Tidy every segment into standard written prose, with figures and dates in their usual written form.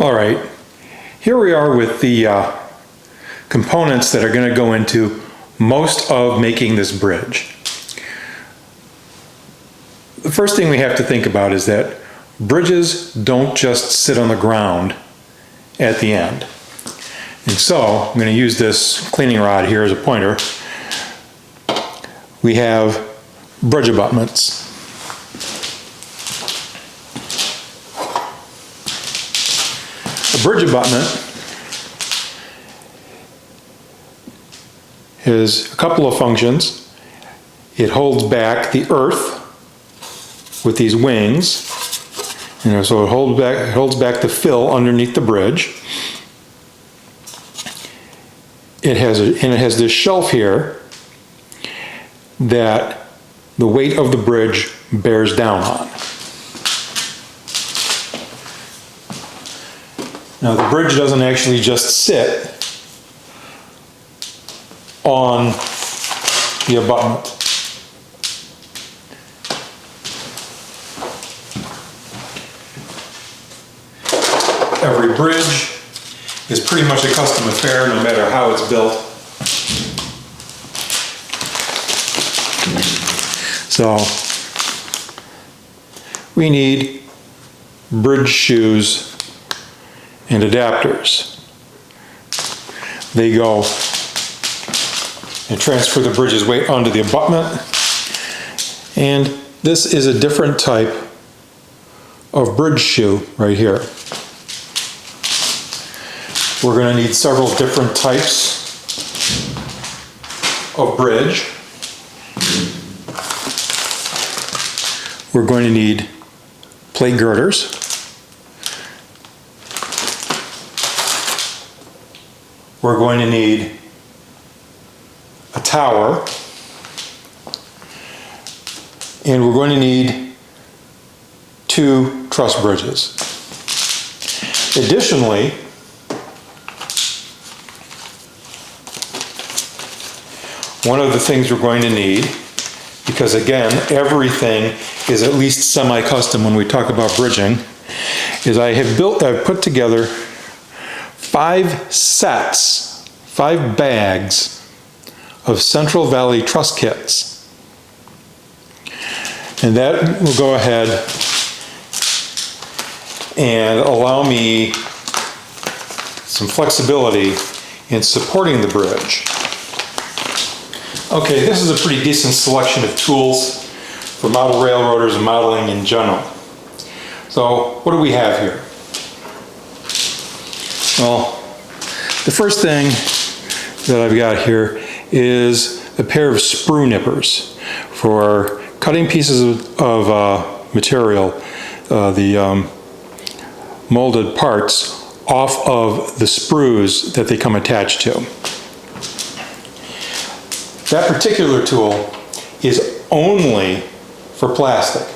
All right, here we are with the components that are going to go into most of making this bridge. The first thing we have to think about is that bridges don't just sit on the ground at the end. And so I'm going to use this cleaning rod here as a pointer. We have bridge abutments. A bridge abutment has a couple of functions. It holds back the earth with these wings, so it holds back the fill underneath the bridge. It has this shelf here that the weight of the bridge bears down on. Now the bridge doesn't actually just sit on the abutment. Every bridge is pretty much a custom affair, no matter how it's built. So we need bridge shoes and adapters. They go and transfer the bridge's weight onto the abutment. And this is a different type of bridge shoe right here. We're going to need several different types of bridge. We're going to need plate girders. We're going to need a tower. And we're going to need 2 truss bridges. Additionally, one of the things we're going to need, because again, everything is at least semi-custom when we talk about bridging, is I've put together 5 sets, 5 bags of Central Valley truss kits. And that will go ahead and allow me some flexibility in supporting the bridge. Okay, this is a pretty decent selection of tools for model railroaders and modeling in general. So what do we have here? Well, the first thing that I've got here is a pair of sprue nippers for cutting pieces of material, the molded parts, off of the sprues that they come attached to. That particular tool is only for plastic.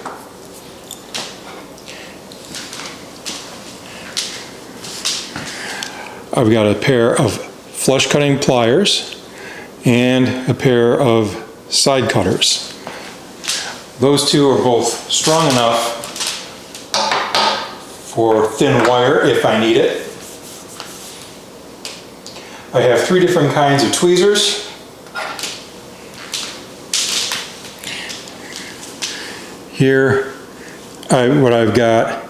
I've got a pair of flush cutting pliers and a pair of side cutters. Those two are both strong enough for thin wire if I need it. I have 3 different kinds of tweezers. Here, what I've got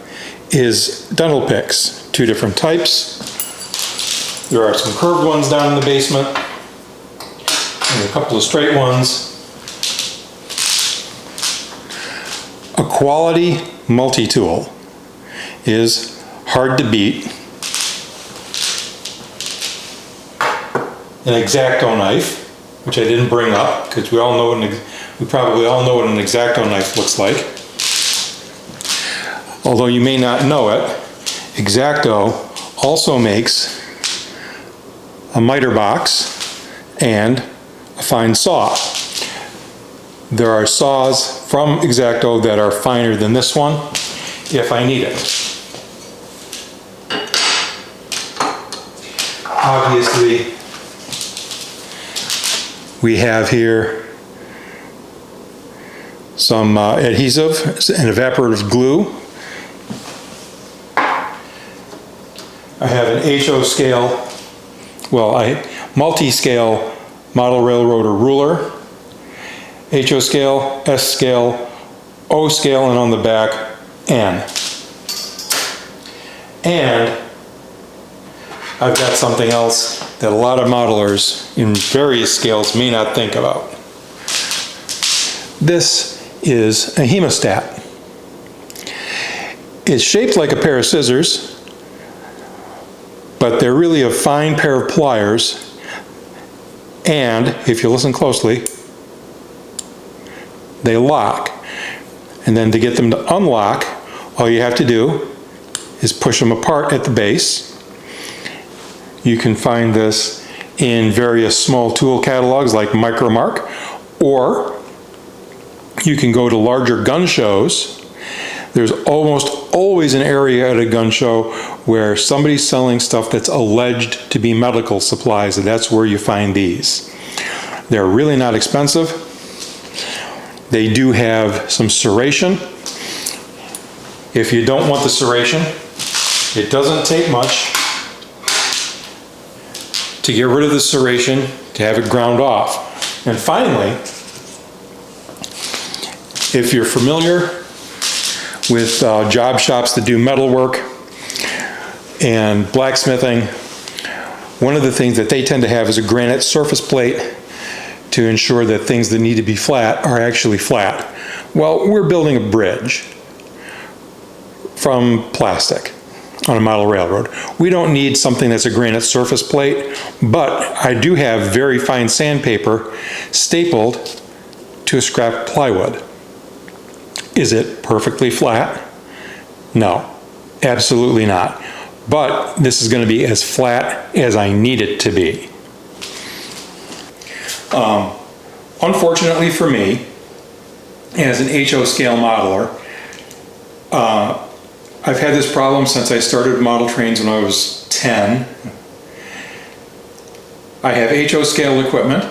is dental picks, 2 different types. There are some curved ones down in the basement, and a couple of straight ones. A quality multi-tool is hard to beat. An X-Acto knife, which I didn't bring up because we probably all know what an X-Acto knife looks like. Although you may not know it, X-Acto also makes a miter box and a fine saw. There are saws from X-Acto that are finer than this one if I need it. Obviously, we have here some adhesive and evaporative glue. HO scale, well, multi-scale model railroader ruler, HO scale, S scale, O scale, and on the back, N. And I've got something else that a lot of modelers in various scales may not think about. This is a hemostat. It's shaped like a pair of scissors, but they're really a fine pair of pliers, and if you listen closely, they lock. And then to get them to unlock, all you have to do is push them apart at the base. You can find this in various small tool catalogs like Micromark, or you can go to larger gun shows. There's almost always an area at a gun show where somebody's selling stuff that's alleged to be medical supplies, and that's where you find these. They're really not expensive. They do have some serration. If you don't want the serration, it doesn't take much to get rid of the serration, to have it ground off. And finally, if you're familiar with job shops that do metalwork and blacksmithing, one of the things that they tend to have is a granite surface plate to ensure that things that need to be flat are actually flat. Well, we're building a bridge from plastic on a model railroad. We don't need something that's a granite surface plate, but I do have very fine sandpaper stapled to a scrap plywood. Is it perfectly flat? No, absolutely not. But this is going to be as flat as I need it to be. Unfortunately for me, as an HO scale modeler, I've had this problem since I started model trains when I was 10. I have HO scale equipment,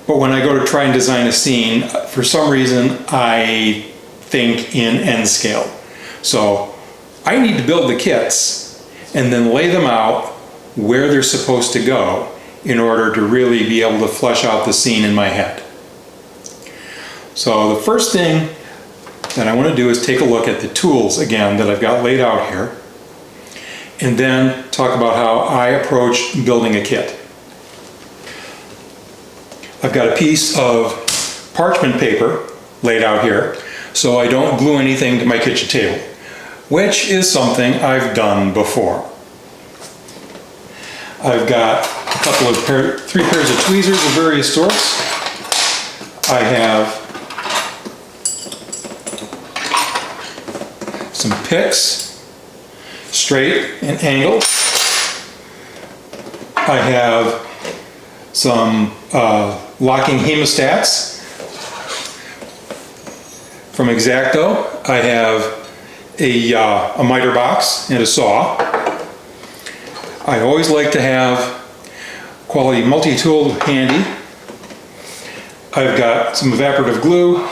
but when I go to try and design a scene, for some reason I think in N scale. So I need to build the kits and then lay them out where they're supposed to go in order to really be able to flesh out the scene in my head. So the first thing that I want to do is take a look at the tools again that I've got laid out here, and then talk about how I approach building a kit. I've got a piece of parchment paper laid out here so I don't glue anything to my kitchen table, which is something I've done before. I've got three pairs of tweezers of various sorts. I have some picks, straight and angled. I have some locking hemostats from X-Acto. I have a miter box and a saw. I always like to have quality multi-tool handy. I've got some evaporative glue.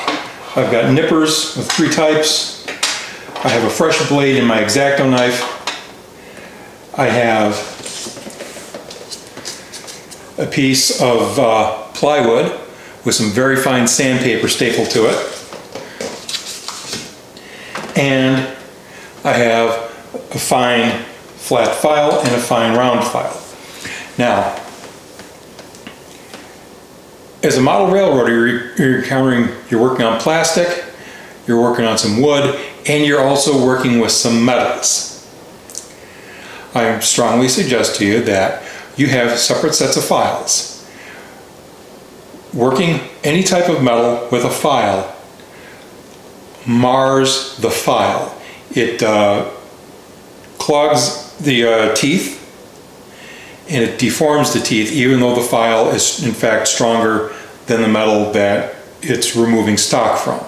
I've got nippers of 3 types. I have a fresh blade in my X-Acto knife. I have a piece of plywood with some very fine sandpaper stapled to it. And I have a fine flat file and a fine round file. Now, as a model railroader, you're working on plastic, you're working on some wood, and you're also working with some metals. I strongly suggest to you that you have separate sets of files. Working any type of metal with a file mars the file. It clogs the teeth, and it deforms the teeth, even though the file is in fact stronger than the metal that it's removing stock from.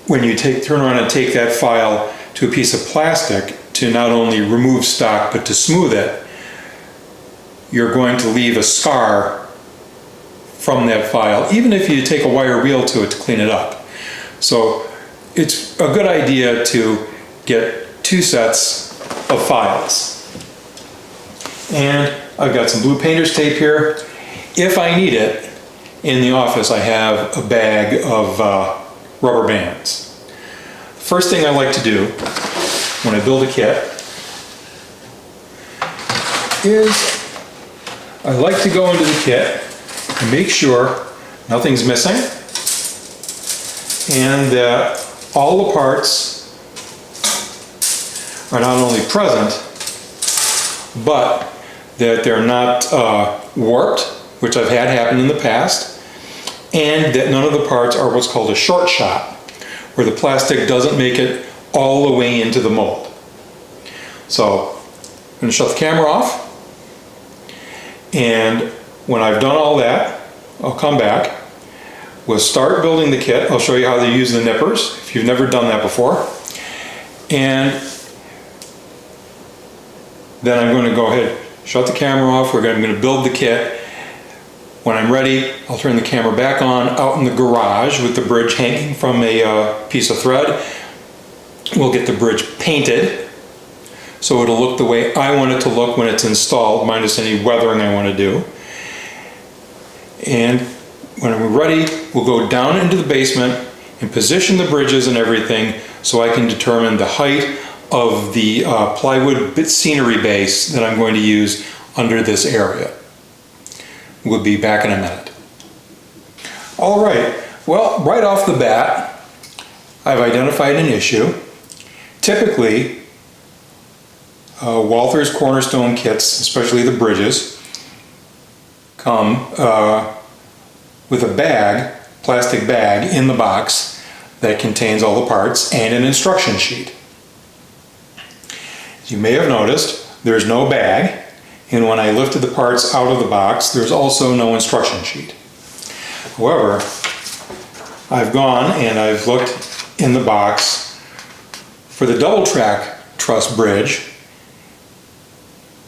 When you turn around and take that file to a piece of plastic to not only remove stock but to smooth it, you're going to leave a scar from that file, even if you take a wire wheel to it to clean it up. So it's a good idea to get 2 sets of files. And I've got some blue painter's tape here. If I need it, in the office I have a bag of rubber bands. First thing I like to do when I build a kit is I like to go into the kit and make sure nothing's missing and that all the parts are not only present, but that they're not warped, which I've had happen in the past, and that none of the parts are what's called a short shot, where the plastic doesn't make it all the way into the mold. So I'm going to shut the camera off, and when I've done all that, I'll come back. We'll start building the kit. I'll show you how to use the nippers if you've never done that before. And then I'm going to go ahead, shut the camera off. I'm going to build the kit. When I'm ready, I'll turn the camera back on out in the garage with the bridge hanging from a piece of thread. We'll get the bridge painted so it'll look the way I want it to look when it's installed, minus any weathering I want to do. And when we're ready, we'll go down into the basement and position the bridges and everything so I can determine the height of the plywood scenery base that I'm going to use under this area. We'll be back in a minute. All right, well, right off the bat, I've identified an issue. Typically, Walther's Cornerstone kits, especially the bridges, come with a bag, plastic bag in the box that contains all the parts and an instruction sheet. As you may have noticed, there's no bag, and when I lifted the parts out of the box, there's also no instruction sheet. However, I've gone and I've looked in the box for the double track truss bridge,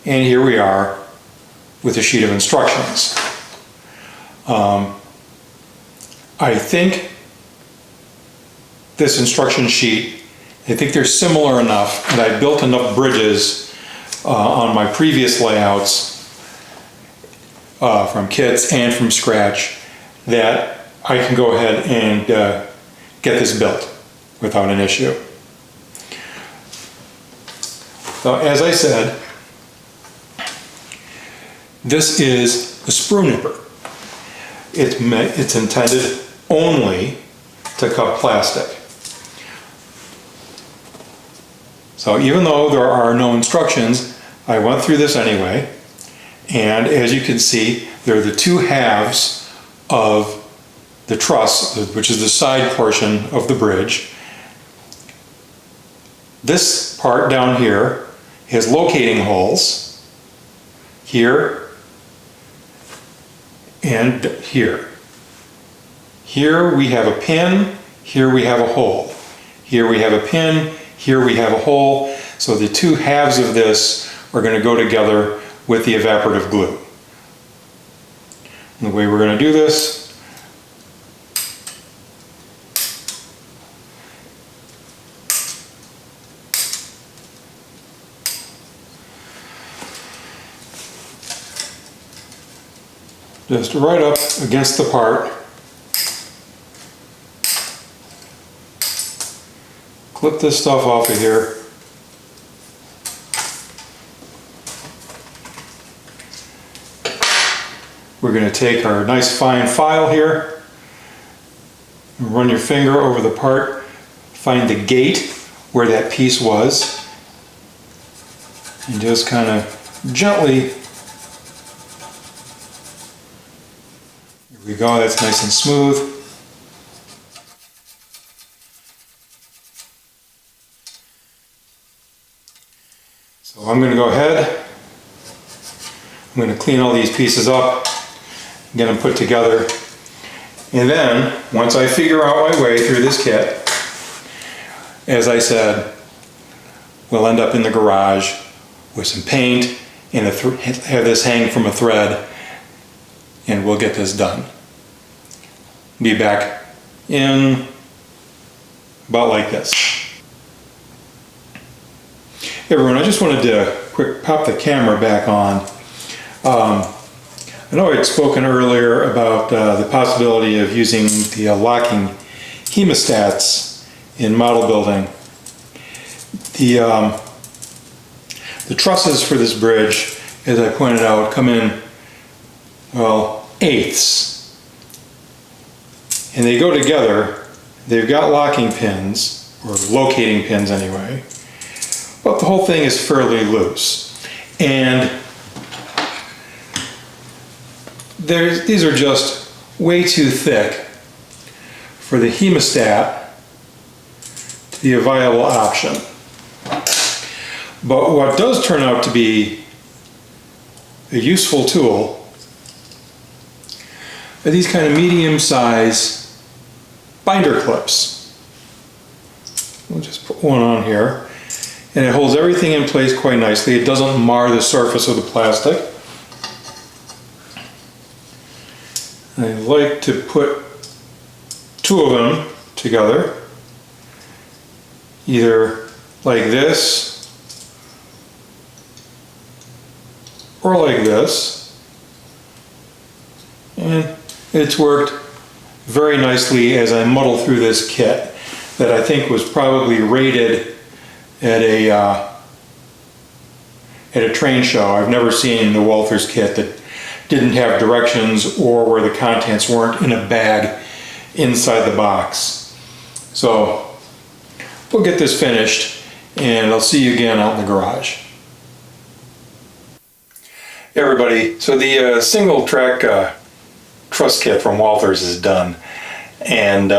and here we are with a sheet of instructions. I think this instruction sheet, I think they're similar enough, and I built enough bridges on my previous layouts from kits and from scratch that I can go ahead and get this built without an issue. So as I said, this is a sprue nipper. It's intended only to cut plastic. So even though there are no instructions, I went through this anyway, and as you can see, there are the two halves of the truss, which is the side portion of the bridge. This part down here has locating holes here and here. Here we have a pin, here we have a hole. Here we have a pin, here we have a hole. So the two halves of this are going to go together with the evaporative glue. And the way we're going to do this, just right up against the part, clip this stuff off of here, we're going to take our nice fine file here, run your finger over the part, find the gate where that piece was, and just kind of gently, here we go, that's nice and smooth. So I'm going to go ahead, I'm going to clean all these pieces up, get them put together, and then once I figure out my way through this kit, as I said, we'll end up in the garage with some paint and have this hang from a thread, and we'll get this done. Be back in about like this. Hey everyone, I just wanted to quick pop the camera back on. I know I'd spoken earlier about the possibility of using the locking hemostats in model building. The trusses for this bridge, as I pointed out, come in, well, eighths. And they go together. They've got locking pins, or locating pins anyway, but the whole thing is fairly loose. And these are just way too thick for the hemostat to be a viable option. But what does turn out to be a useful tool are these kind of medium-size binder clips. We'll just put one on here, and it holds everything in place quite nicely. It doesn't mar the surface of the plastic. I like to put two of them together, either like this or like this, and it's worked very nicely as I muddle through this kit that I think was probably rated at a train show. I've never seen the Walthers kit that didn't have directions or where the contents weren't in a bag inside the box. So we'll get this finished and I'll see you again out in the garage. Hey everybody, so the single track truss kit from Walthers is done, and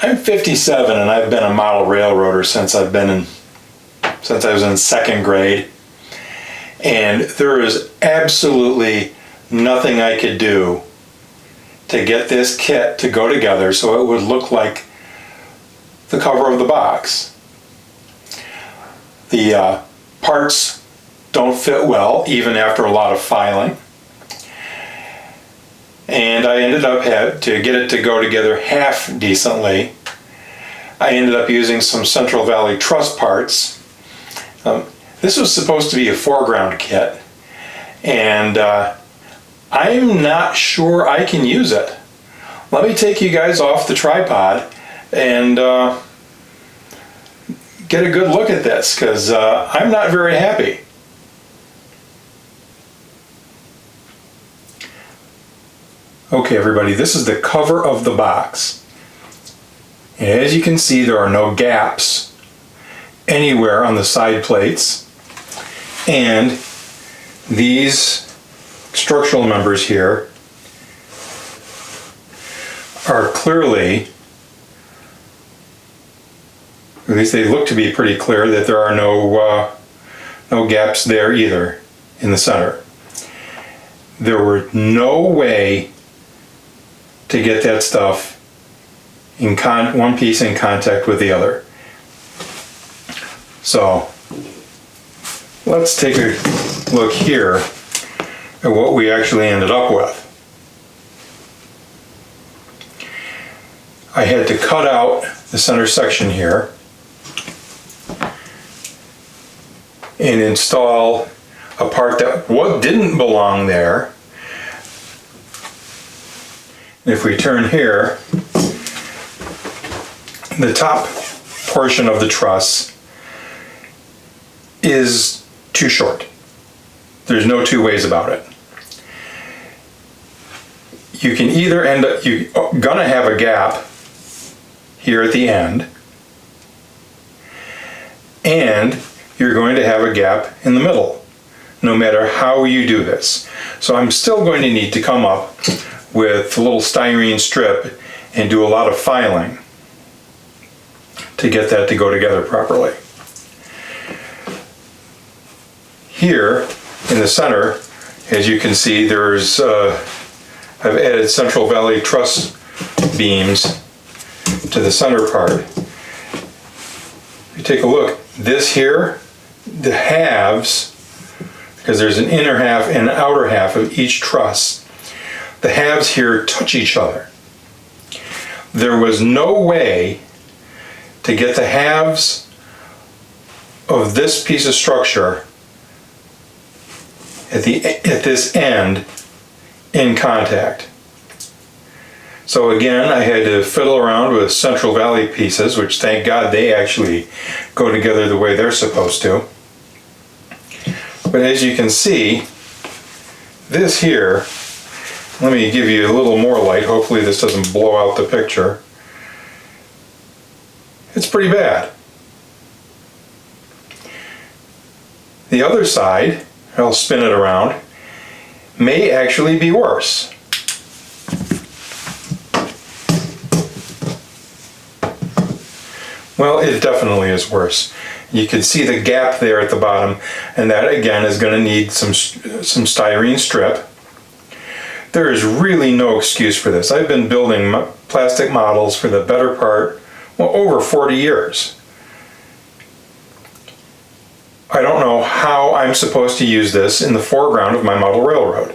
I'm 57 and I've been a model railroader since I was in second grade, and there is absolutely nothing I could do to get this kit to go together so it would look like the cover of the box. The parts don't fit well even after a lot of filing, and I ended up to get it to go together half decently. I ended up using some Central Valley Truss parts. This was supposed to be a foreground kit, and I'm not sure I can use it. Let me take you guys off the tripod and get a good look at this, because I'm not very happy. Okay everybody, this is the cover of the box. And as you can see, there are no gaps anywhere on the side plates, and these structural members here are clearly, at least they look to be pretty clear, that there are no gaps there either in the center. There were no way to get that stuff in one piece in contact with the other. So let's take a look here at what we actually ended up with. I had to cut out the center section here and install a part that didn't belong there. And if we turn here, the top portion of the truss is too short. There's no two ways about it. You can either end up, you're gonna have a gap here at the end, and you're going to have a gap in the middle, no matter how you do this. So I'm still going to need to come up with a little styrene strip and do a lot of filing to get that to go together properly. Here in the center, as you can see, there's I've added Central Valley truss beams to the center part. If you take a look, this here, the halves, because there's an inner half and an outer half of each truss, the halves here touch each other. there was no way to get the halves of this piece of structure at this end in contact. So again, I had to fiddle around with Central Valley pieces, which thank God they actually go together the way they're supposed to. But as you can see, this here, let me give you a little more light. Hopefully this doesn't blow out the picture. It's pretty bad. The other side, I'll spin it around, may actually be worse. Well, it definitely is worse. You can see the gap there at the bottom, and that again is going to need some styrene strip. There is really no excuse for this. I've been building plastic models for the better part, well, over 40 years. I don't know how I'm supposed to use this in the foreground of my model railroad.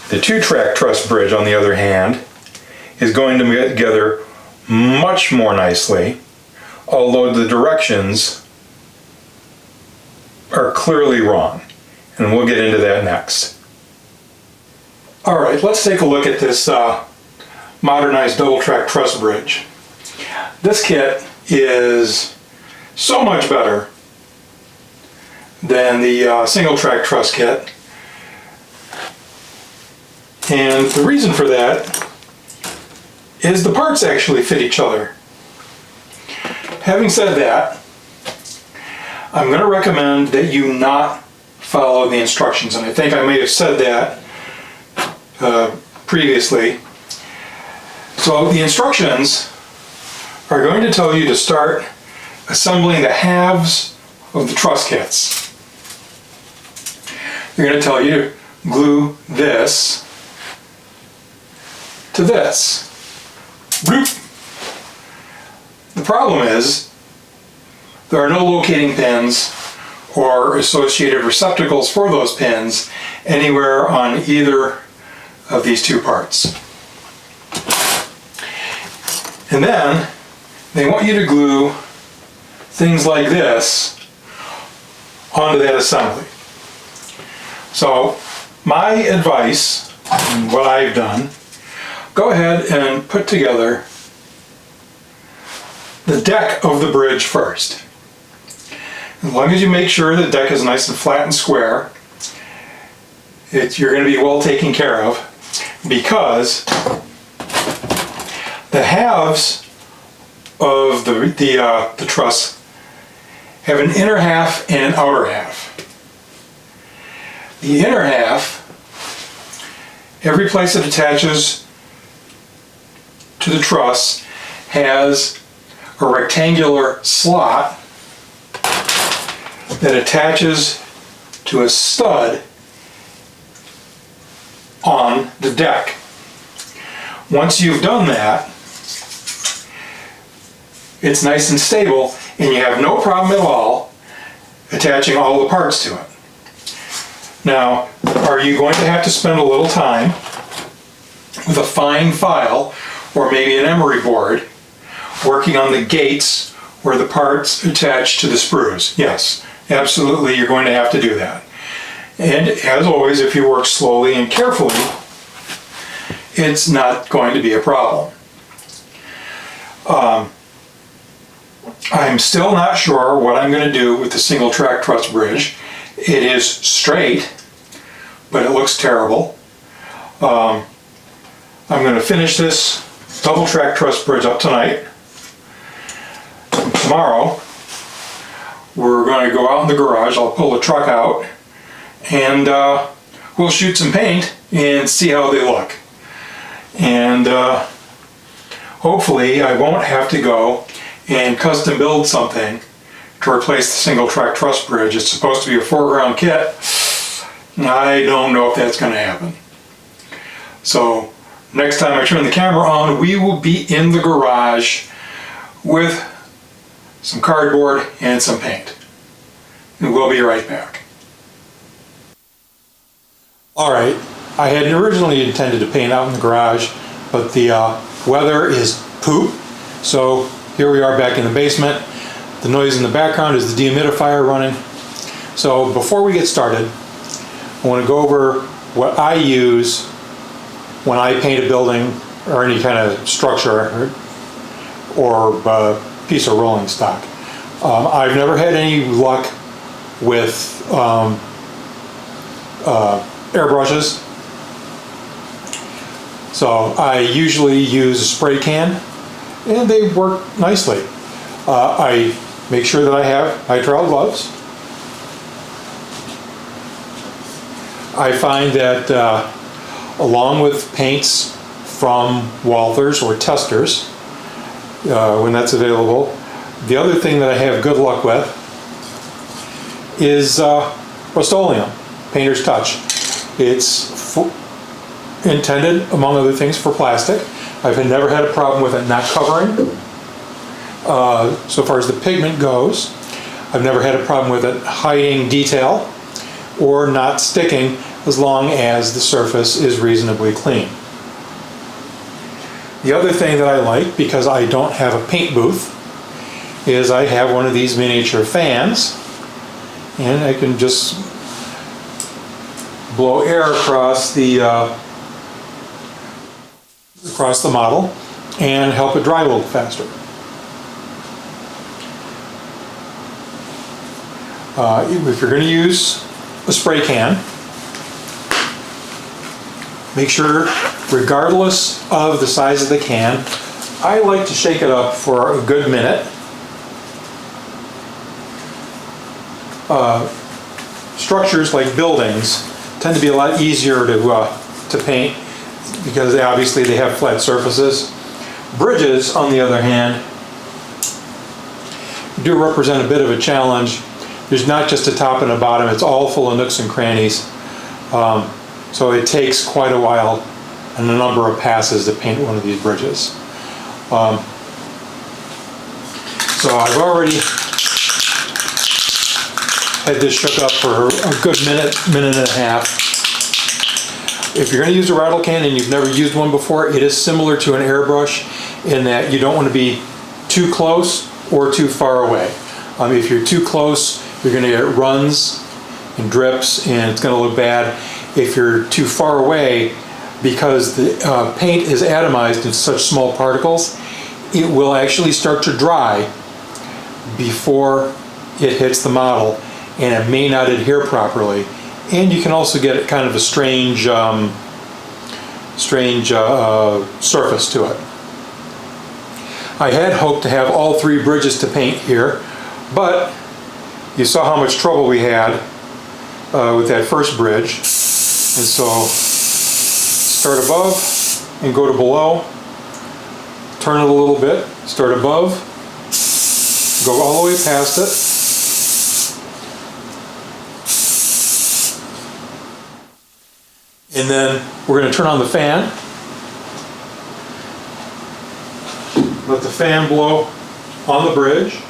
The 2-track truss bridge, on the other hand, is going to get together much more nicely, although the directions are clearly wrong, and we'll get into that next. All right, let's take a look at this modernized double-track truss bridge. This kit is so much better than the single-track truss kit. And the reason for that is the parts actually fit each other. Having said that, I'm going to recommend that you not follow the instructions, and I think I may have said that previously. So the instructions are going to tell you to start assembling the halves of the truss kits. They're going to tell you to glue this to this. Bloop. The problem is there are no locating pins or associated receptacles for those pins anywhere on either of these two parts. And then they want you to glue things like this onto that assembly. So my advice, and what I've done, go ahead and put together the deck of the bridge first. As long as you make sure the deck is nice and flat and square, you're going to be well taken care of, because the halves of the truss have an inner half and an outer half. The inner half, every place it attaches to the truss has a rectangular slot that attaches to a stud on the deck. Once you've done that, it's nice and stable, and you have no problem at all attaching all the parts to it. Now, are you going to have to spend a little time with a fine file or maybe an emery board working on the gates where the parts attach to the sprues? Yes, absolutely, you're going to have to do that. And as always, if you work slowly and carefully, it's not going to be a problem. I'm still not sure what I'm going to do with the single track truss bridge. It is straight, but it looks terrible. I'm going to finish this double track truss bridge up tonight. Tomorrow, we're going to go out in the garage. I'll pull the truck out, and we'll shoot some paint and see how they look. And hopefully I won't have to go and custom build something to replace the single track truss bridge. It's supposed to be a foreground kit. I don't know if that's going to happen. So next time I turn the camera on, we will be in the garage with some cardboard and some paint. And we'll be right back. All right, I had originally intended to paint out in the garage, but the weather is poop. So here we are back in the basement. The noise in the background is the dehumidifier running. So before we get started, I want to go over what I use when I paint a building or any kind of structure or piece of rolling stock. I've never had any luck with airbrushes. So I usually use a spray can, and they work nicely. I make sure that I have nitrile gloves. I find that along with paints from Walthers or Testors, when that's available, the other thing that I have good luck with is Rust-Oleum, Painter's Touch. It's intended, among other things, for plastic. I've never had a problem with it not covering. So far as the pigment goes, I've never had a problem with it hiding detail or not sticking as long as the surface is reasonably clean. The other thing that I like, because I don't have a paint booth, is I have one of these miniature fans, and I can just blow air across the model and help it dry a little faster. If you're going to use a spray can, make sure, regardless of the size of the can, I like to shake it up for a good minute. Structures like buildings tend to be a lot easier to paint because obviously they have flat surfaces. Bridges, on the other hand, do represent a bit of a challenge. There's not just a top and a bottom, it's all full of nooks and crannies. So it takes quite a while and a number of passes to paint one of these bridges. So I've already had this shook up for a good minute and a half. If you're going to use a rattle can and you've never used one before, it is similar to an airbrush in that you don't want to be too close or too far away. If you're too close, you're going to get runs and drips and it's going to look bad. If you're too far away, because the paint is atomized in such small particles, it will actually start to dry before it hits the model, and it may not adhere properly. And you can also get kind of a strange surface to it. I had hoped to have all three bridges to paint here, but you saw how much trouble we had with that first bridge. And so start above and go to below, turn it a little bit, start above, go all the way past it, and then we're going to turn on the fan, let the fan blow on the bridge,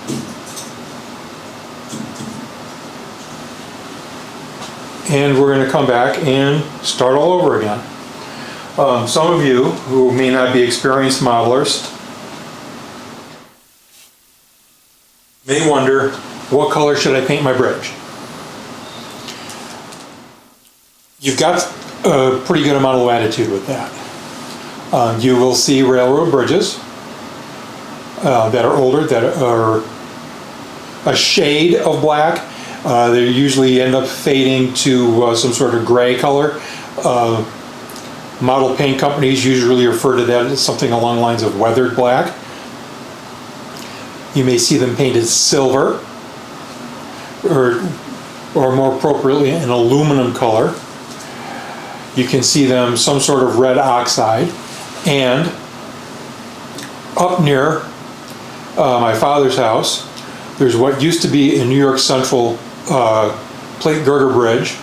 and we're going to come back and start all over again. Some of you who may not be experienced modelers may wonder, what color should I paint my bridge? You've got a pretty good amount of latitude with that. You will see railroad bridges that are older, that are a shade of black. They usually end up fading to some sort of gray color. Model paint companies usually refer to that as something along the lines of weathered black. You may see them painted silver, or more appropriately an aluminum color. You can see them some sort of red oxide. And up near my father's house, there's what used to be a New York Central plate girder bridge.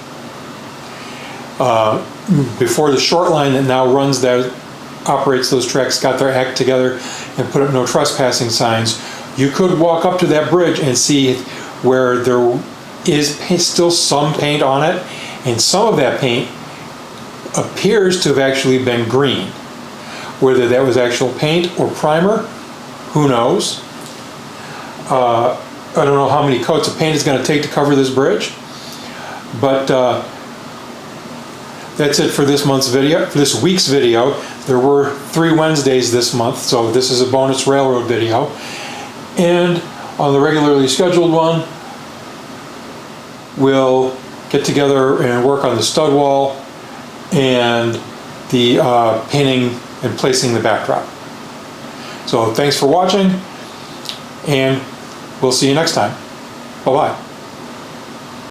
Before the short line that now runs that operates those tracks got their act together and put up no trespassing signs, you could walk up to that bridge and see where there is still some paint on it, and some of that paint appears to have actually been green. Whether that was actual paint or primer, who knows? I don't know how many coats of paint it's going to take to cover this bridge, but that's it for this month's video, for this week's video. There were 3 Wednesdays this month, so this is a bonus railroad video. And on the regularly scheduled one, we'll get together and work on the stud wall and the painting and placing the backdrop. So thanks for watching, and we'll see you next time. Bye-bye.